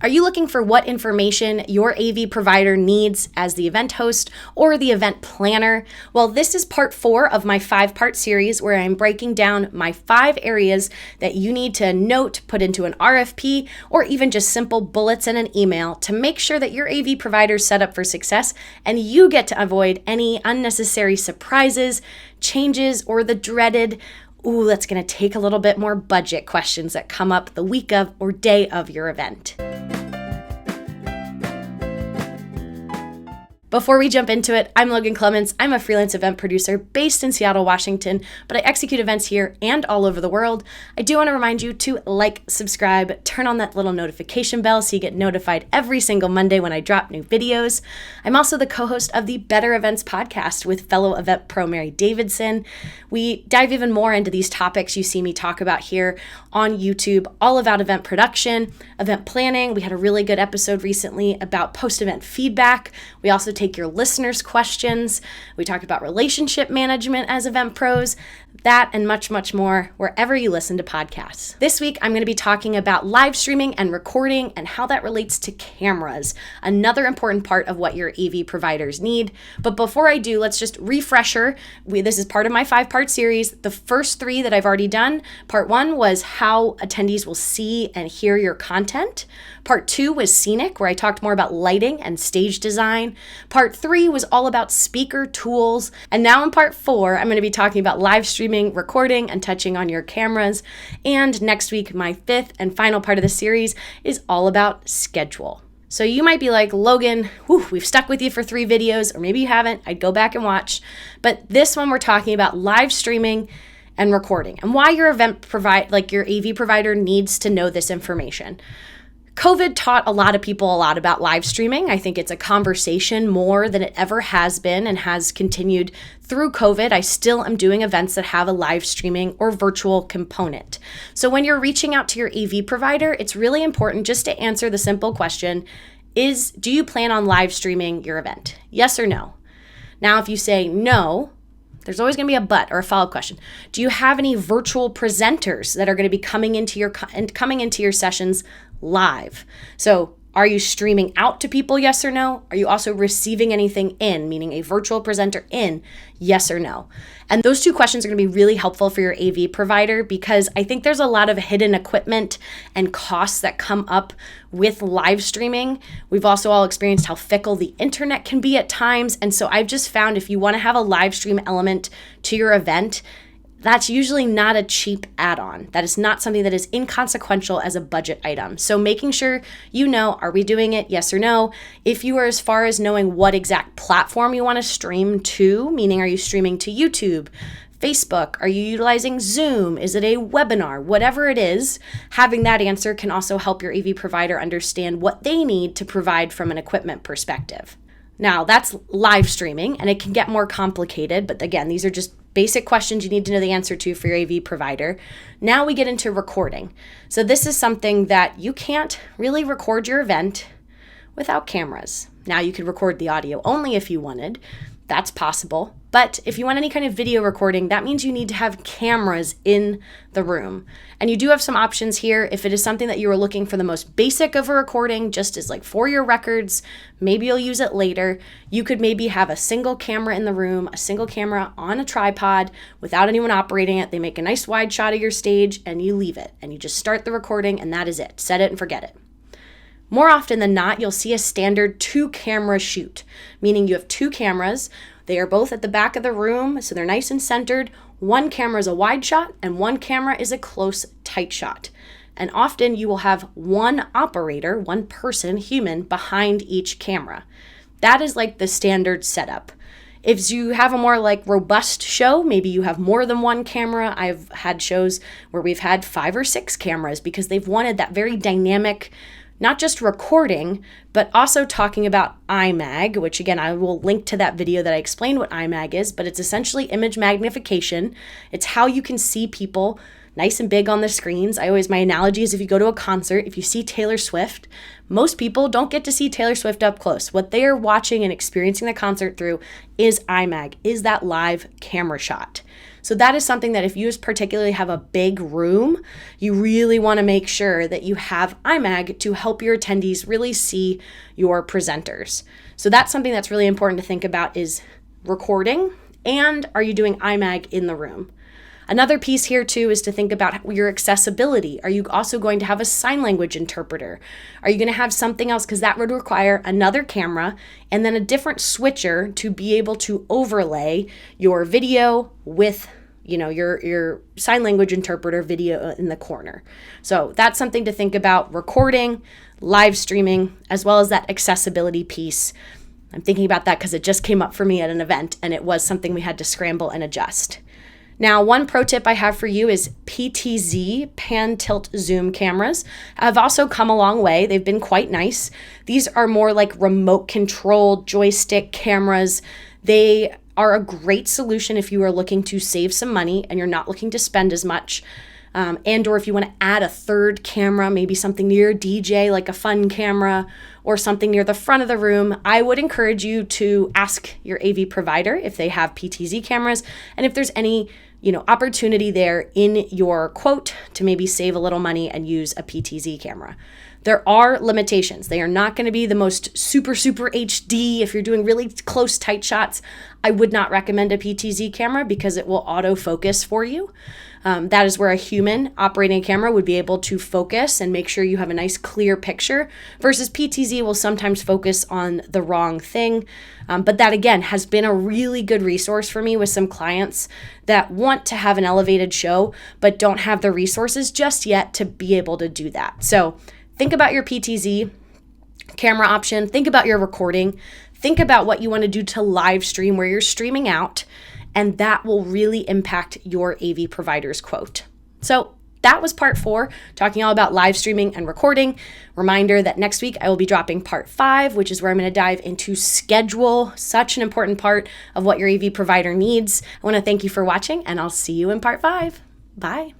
Are you looking for what information your AV provider needs as the event host or the event planner? Well, this is part 4 of my 5-part series where I'm breaking down my 5 areas that you need to note, put into an RFP, or even just simple bullets in an email to make sure that your AV provider is set up for success and you get to avoid any unnecessary surprises, changes, or the dreaded that's going to take a little bit more budget questions that come up the week of or day of your event. Before we jump into it, I'm Logan Clements. I'm a freelance event producer based in Seattle, Washington, but I execute events here and all over the world. I do want to remind you to like, subscribe, turn on that little notification bell so you get notified every single Monday when I drop new videos. I'm also the co-host of the Better Events podcast with fellow event pro Mary Davidson. We dive even more into these topics you see me talk about here on YouTube, all about event production, event planning. We had a really good episode recently about post-event feedback. We also take your listeners' questions. We talked about relationship management as event pros, that and much, much more wherever you listen to podcasts. This week, I'm going to be talking about live streaming and recording and how that relates to cameras, another important part of what your AV providers need. But before I do, let's just refresher. This is part of my 5-part series. The first 3 that I've already done, part 1 was how attendees will see and hear your content. Part 2 was scenic, where I talked more about lighting and stage design. Part 3 was all about speaker tools. And now in part 4, I'm going to be talking about live streaming, recording, and touching on your cameras. And next week, my 5th and final part of the series is all about schedule. So you might be like, Logan, we've stuck with you for 3 videos, or maybe you haven't. I'd go back and watch. But this one, we're talking about live streaming and recording and why your your AV provider needs to know this information. COVID taught a lot of people a lot about live streaming. I think it's a conversation more than it ever has been and has continued through COVID. I still am doing events that have a live streaming or virtual component. So when you're reaching out to your AV provider, it's really important just to answer the simple question, do you plan on live streaming your event? Yes or no? Now, if you say no, there's always going to be a but or a follow-up question. Do you have any virtual presenters that are going to be coming into your sessions live? So are you streaming out to people, yes or no? Are you also receiving anything in, meaning a virtual presenter in, yes or no? And those 2 questions are going to be really helpful for your AV provider because I think there's a lot of hidden equipment and costs that come up with live streaming. We've also all experienced how fickle the internet can be at times. And so I've just found if you want to have a live stream element to your event, that's usually not a cheap add-on. That is not something that is inconsequential as a budget item. So making sure you know, are we doing it? Yes or no? If you are as far as knowing what exact platform you want to stream to, meaning are you streaming to YouTube, Facebook? Are you utilizing Zoom? Is it a webinar? Whatever it is, having that answer can also help your AV provider understand what they need to provide from an equipment perspective. Now, that's live streaming, and it can get more complicated, but again, these are just basic questions you need to know the answer to for your AV provider. Now we get into recording. So this is something that you can't really record your event without cameras. Now you could record the audio only if you wanted. That's possible. But if you want any kind of video recording, that means you need to have cameras in the room. And you do have some options here. If it is something that you are looking for the most basic of a recording, just as like for your records, maybe you'll use it later. You could maybe have a single camera in the room, a single camera on a tripod without anyone operating it. They make a nice wide shot of your stage and you leave it. And you just start the recording and that is it. Set it and forget it. More often than not, you'll see a standard 2-camera shoot, meaning you have 2 cameras. They are both at the back of the room, so they're nice and centered. One camera is a wide shot and one camera is a close, tight shot. And often you will have one operator, one person, human, behind each camera. That is like the standard setup. If you have a more like robust show, maybe you have more than one camera. I've had shows where we've had 5 or 6 cameras because they've wanted that very dynamic, not just recording, but also talking about IMAG, which again, I will link to that video that I explained what IMAG is, but it's essentially image magnification. It's how you can see people nice and big on the screens. My analogy is if you go to a concert, if you see Taylor Swift, most people don't get to see Taylor Swift up close. What they are watching and experiencing the concert through is IMAG, is that live camera shot. So that is something that if you particularly have a big room, you really want to make sure that you have iMag to help your attendees really see your presenters. So that's something that's really important to think about is recording, and are you doing iMag in the room? Another piece here too is to think about your accessibility. Are you also going to have a sign language interpreter? Are you going to have something else? Because that would require another camera and then a different switcher to be able to overlay your video with your sign language interpreter video in the corner. So that's something to think about: recording, live streaming, as well as that accessibility piece. I'm thinking about that because it just came up for me at an event and it was something we had to scramble and adjust. Now, one pro tip I have for you is PTZ, pan tilt zoom cameras have also come a long way. They've been quite nice. These are more like remote controlled joystick cameras. They are a great solution if you are looking to save some money and you're not looking to spend as much. And or if you want to add a third camera, maybe something near a DJ, like a fun camera or something near the front of the room, I would encourage you to ask your AV provider if they have PTZ cameras and if there's any opportunity there in your quote to maybe save a little money and use a PTZ camera. There are limitations. They are not going to be the most super HD. If you're doing really close, tight shots, I would not recommend a PTZ camera because it will autofocus for you. That is where a human operating a camera would be able to focus and make sure you have a nice clear picture, versus PTZ will sometimes focus on the wrong thing. But that again has been a really good resource for me with some clients that want to have an elevated show but don't have the resources just yet to be able to do that. So think about your PTZ camera option, think about your recording, think about what you want to do to live stream where you're streaming out, and that will really impact your AV provider's quote. So that was part 4, talking all about live streaming and recording. Reminder that next week I will be dropping part 5, which is where I'm going to dive into schedule, such an important part of what your AV provider needs. I want to thank you for watching, and I'll see you in part 5. Bye.